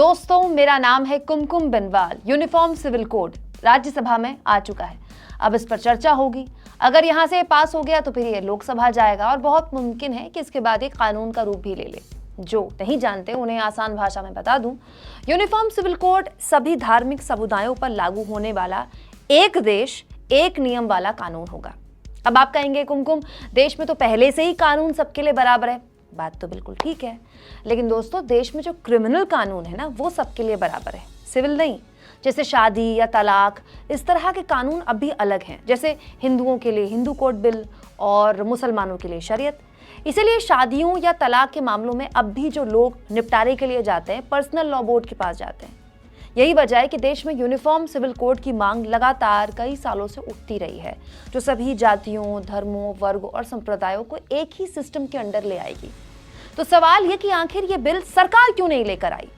दोस्तों, मेरा नाम है Kumkum Binwal. Uniform civil code Rajya Sabha में आ चुका है। अब इस पर चर्चा होगी। अगर यहाँ से पास हो गया तो फिर ये लोकसभा जाएगा और बहुत मुमकिन है कि इसके बाद ये कानून का रूप भी ले ले। जो नहीं जानते उन्हें आसान भाषा में बता दूं, यूनिफॉर्म सिविल कोड सभी धार्मिक समुदायों पर लागू होने वाला एक देश एक नियम वाला कानून होगा। अब आप कहेंगे कुमकुम, देश में तो पहले से ही कानून सबके लिए बराबर है। बात तो बिल्कुल ठीक है, लेकिन दोस्तों देश में जो क्रिमिनल कानून है ना, वो सबके लिए बराबर है, सिविल नहीं। जैसे शादी या तलाक, इस तरह के कानून अब भी अलग हैं। जैसे हिंदुओं के लिए हिंदू कोड बिल और मुसलमानों के लिए शरीयत। इसीलिए शादियों या तलाक के मामलों में अब भी जो लोग निपटारे के लिए जाते हैं, पर्सनल लॉ बोर्ड के पास जाते हैं। यही वजह है कि देश में यूनिफॉर्म सिविल कोड की मांग लगातार कई सालों से उठती रही है, जो सभी जातियों, धर्मों, वर्ग और संप्रदायों को एक ही सिस्टम के अंडर ले आएगी। तो सवाल यह कि आखिर ये बिल सरकार क्यों नहीं लेकर आई?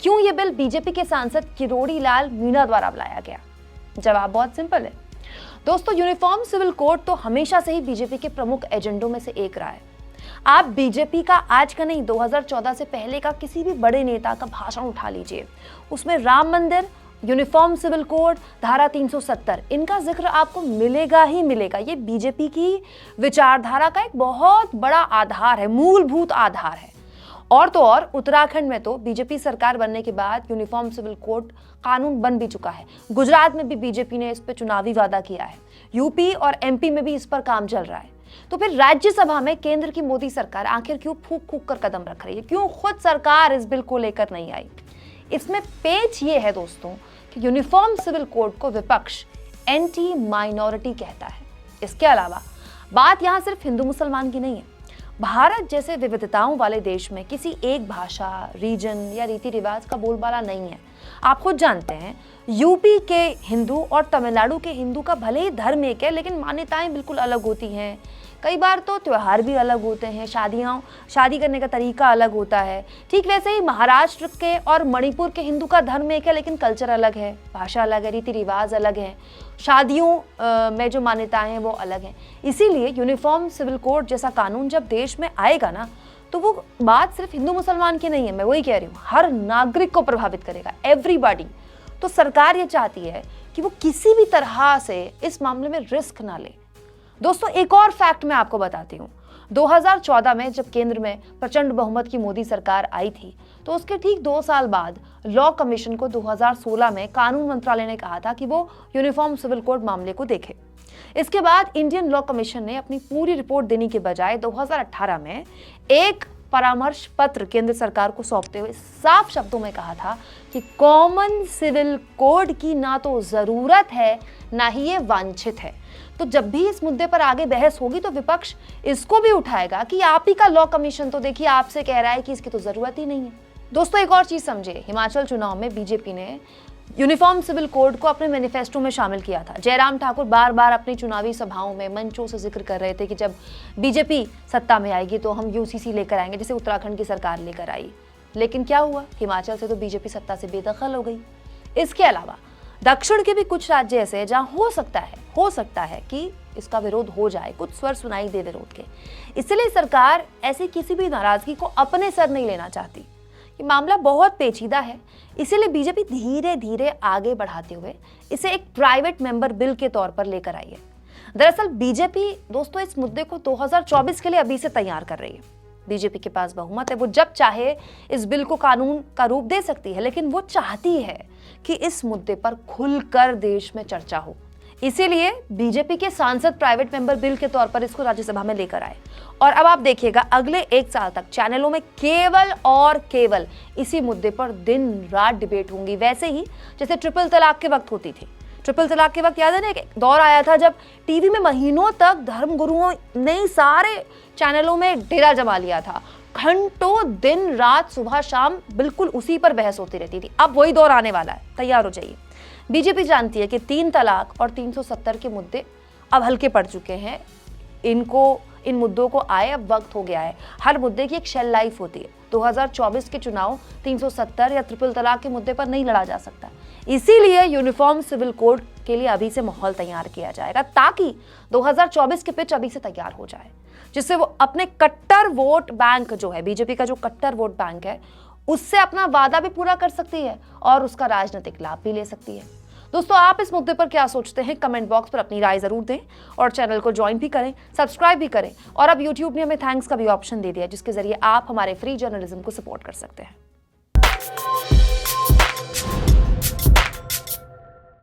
क्यों ये बिल बीजेपी के सांसद किरोड़ी लाल मीणा द्वारा लाया गया? जवाब बहुत सिंपल है दोस्तों। यूनिफॉर्म सिविल कोड तो हमेशा से ही बीजेपी के प्रमुख एजेंडों में से एक रहा है। आप बीजेपी का आज का नहीं, 2014 से पहले का किसी भी बड़े नेता का भाषण उठा लीजिए, उसमें राम मंदिर, यूनिफॉर्म सिविल कोड, धारा 370, इनका जिक्र आपको मिलेगा ही मिलेगा। ये बीजेपी की विचारधारा का एक बहुत बड़ा आधार है, मूलभूत आधार है। और तो और उत्तराखंड में तो बीजेपी सरकार बनने के बाद यूनिफॉर्म सिविल कोड कानून बन भी चुका है। गुजरात में भी बीजेपी ने इस पर चुनावी वादा किया है। यूपी और एमपी में भी इस पर काम चल रहा है। तो फिर राज्यसभा में केंद्र की मोदी सरकार आखिर क्यों फूक फूक कर कदम रख रही है? क्यों खुद सरकार इस बिल को लेकर नहीं आई? इसमें पेच ये है दोस्तों कि यूनिफॉर्म सिविल कोड को विपक्ष एंटी माइनॉरिटी कहता है। इसके अलावा बात यहाँ सिर्फ हिंदू मुसलमान की नहीं है। भारत जैसे विविधताओं वाले देश में किसी एक भाषा, रीजन या रीति रिवाज का बोलबाला नहीं है। आप खुद जानते हैं, यूपी के हिंदू और तमिलनाडु के हिंदू का भले ही धर्म एक है, लेकिन मान्यताएं बिल्कुल अलग होती हैं। कई बार तो त्योहार भी अलग होते हैं, शादी करने का तरीका अलग होता है। ठीक वैसे ही महाराष्ट्र के और मणिपुर के हिंदू का धर्म एक है, लेकिन कल्चर अलग है, भाषा अलग है, रीति रिवाज अलग है, शादियों में जो मान्यताएं हैं वो अलग हैं। इसीलिए यूनिफॉर्म सिविल कोड जैसा कानून जब देश में आएगा ना, तो वो बात सिर्फ हिंदू मुसलमान की नहीं है, मैं वही कह रही हूँ, हर नागरिक को प्रभावित करेगा, एवरीबॉडी। तो सरकार ये चाहती है कि वो किसी भी तरह से इस मामले में रिस्क ना ले। दोस्तों एक और फैक्ट मैं आपको बताती हूँ। 2014 में जब केंद्र में प्रचंड बहुमत की मोदी सरकार आई थी, तो उसके ठीक 2 साल बाद लॉ कमीशन को 2016 में कानून मंत्रालय ने कहा था कि वो यूनिफॉर्म सिविल कोड मामले को देखे। इसके बाद इंडियन लॉ कमीशन ने अपनी पूरी रिपोर्ट देने के बजाय 2018 में एक परामर्श पत्र केंद्र सरकार को सौंपते हुए साफ शब्दों में कहा था कि कॉमन सिविल कोड की ना तो जरूरत है, ना ही ये वांछित है। तो जब भी इस मुद्दे पर आगे बहस होगी तो विपक्ष इसको भी उठाएगा कि आप ही का लॉ कमीशन तो देखिए आपसे कह रहा है कि इसकी तो जरूरत ही नहीं है। दोस्तों एक और चीज समझे, हिमाचल चुनाव में बीजेपी ने यूनिफॉर्म सिविल कोड को अपने मैनिफेस्टो में शामिल किया था। जयराम ठाकुर बार बार अपनी चुनावी सभाओं में मंचों से जिक्र कर रहे थे कि जब बीजेपी सत्ता में आएगी तो हम यूसीसी लेकर आएंगे, जैसे उत्तराखंड की सरकार लेकर आई। लेकिन क्या हुआ? हिमाचल से तो बीजेपी सत्ता से बेदखल हो गई। इसके अलावा दक्षिण के भी कुछ राज्य ऐसे हैं जहां हो सकता है कि इसका विरोध हो जाए, कुछ स्वर सुनाई दे विरोध के। इसलिए सरकार ऐसी किसी भी नाराजगी को अपने सर नहीं लेना चाहती। ये मामला बहुत पेचीदा है, इसीलिए बीजेपी धीरे धीरे आगे बढ़ाते हुए इसे एक प्राइवेट मेंबर बिल के तौर पर लेकर आई है। दरअसल बीजेपी दोस्तों इस मुद्दे को 2024 के लिए अभी से तैयार कर रही है। बीजेपी के पास बहुमत है, वो जब चाहे इस बिल को कानून का रूप दे सकती है, लेकिन वो चाहती है कि इस मुद्दे पर खुलकर देश में चर्चा हो। इसीलिए बीजेपी के सांसद प्राइवेट मेंबर बिल के तौर पर इसको राज्यसभा में लेकर आए। और अब आप देखिएगा अगले 1 साल तक चैनलों में केवल और केवल इसी मुद्दे पर दिन रात डिबेट होंगी, वैसे ही जैसे ट्रिपल तलाक के वक्त होती थी। ट्रिपल तलाक के वक्त याद है ना, एक दौर आया था जब टीवी में महीनों तक धर्म गुरुओं ने सारे चैनलों में डेरा जमा लिया था। घंटों दिन रात सुबह शाम बिल्कुल उसी पर बहस होती रहती थी। अब वही दौर आने वाला है, तैयार हो जाइए। बीजेपी जानती है कि 3 तलाक और 370 के मुद्दे अब हल्के पड़ चुके हैं। इन मुद्दों को आए अब वक्त हो गया है। हर मुद्दे की एक शेल लाइफ होती है। 2024 के चुनाव 370 या ट्रिपल तलाक के मुद्दे पर नहीं लड़ा जा सकता। इसीलिए यूनिफॉर्म सिविल कोड के लिए अभी से माहौल तैयार किया जाएगा, ताकि 2024 के पिच अभी से तैयार हो जाए, जिससे वो अपने कट्टर वोट बैंक जो है, बीजेपी का जो कट्टर वोट बैंक है, उससे अपना वादा भी पूरा कर सकती है और उसका राजनीतिक लाभ भी ले सकती है। दोस्तों, आप इस मुद्दे पर क्या सोचते हैं? कमेंट बॉक्स पर अपनी राय जरूर दें और चैनल को ज्वाइन भी करें, सब्सक्राइब भी करें। और अब यूट्यूब ने हमें थैंक्स का भी ऑप्शन दे दिया, जिसके जरिए आप हमारे फ्री जर्नलिज्म को सपोर्ट कर सकते हैं।